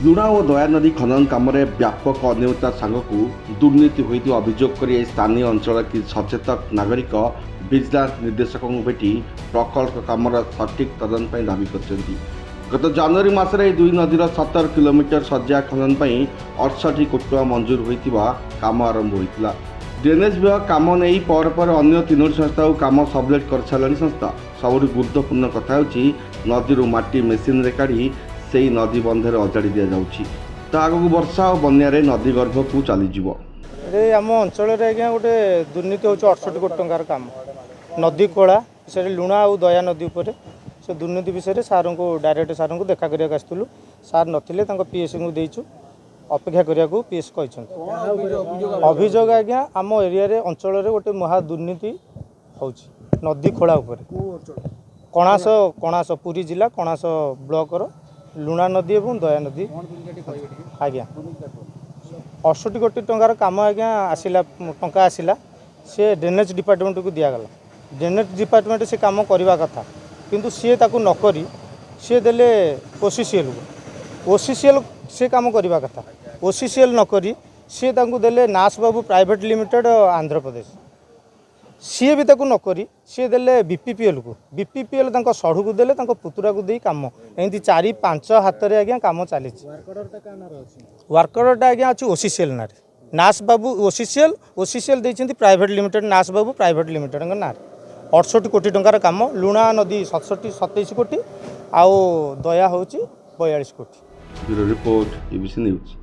लुणा और दया नदी खनन काम व्यापक अनियमितता सांगकू दुर्नीति होता अभियोग कर स्थानीय अंचल कि सचेतक नागरिक विजिलेंस निर्देशक भेटी प्रकल्प काम सठिक तदन दाबी कर गत जनवरी मसरे दुई नदीर 70 किलोमीटर सज्जा खनन 68 कोटी टका मंजूर होता काम आरंभ होता। ड्रेनेज विभाग काम नहीं पर अन्य तीनोटी संस्था काम सबलेट कर सारे संस्था। सबुठ गुरुत्वपूर्ण कथा नदी माटी मेसीन रे काढ़ी से नदी बंधे अजाड़ी दि जाऊँगी आगक वर्षा और बन्यारे नदी गर्भ को चलीज। आम अंचल आज्ञा गोटे दुर्नीति हो 68 कोटी टंकार काम नदी खोला से लुणा और दया नदी उपर से दुर्नीति विषय सार को डायरेक्ट सार को देखा करने आसलु सार नथिले पीएस को देचु अपेक्षा करने को पीएस अभियोग आज्ञा आम एरिया रे अंचल गोटे महा दुर्नीति हो नदी खोला उपर कणास कणास पुरी जिला कणास ब्लॉक लुणा नदी और दया नदी आज्ञा 68 कोटी टंकार काम आज्ञा आसला टंका आसला से ड्रेनेज डिपार्टमेंट को दिगला ड्रेनेज डिपार्टमेंट से काम करवा कथा किंतु सी ताकू नकरी सी देले ओसीसीएल को ओसीसीएल से काम करवा कथा ओसीसीएल नकरी सी ताकू देले नास बाबू प्राइवेट लिमिटेड आंध्र प्रदेश सी भी ताकू नकरी सी देले बीपीपीएल को बीपीपीएल सढ़ू को देले पुतुरा को दे काम एमती 4-5 हाथ में आज्ञा काम चली वर्करटा आज्ञा अच्छी ओसीसीएल ना नास बाबू ओसीसीएल देती प्राइवेट लिमिटेड नास बाबू प्राइवेट लिमिटेड ना 68 कोटी टंकार काम लुणा नदी 27 कोटी आउ दया हूँ 42 कोटी। Bureau report ABC news.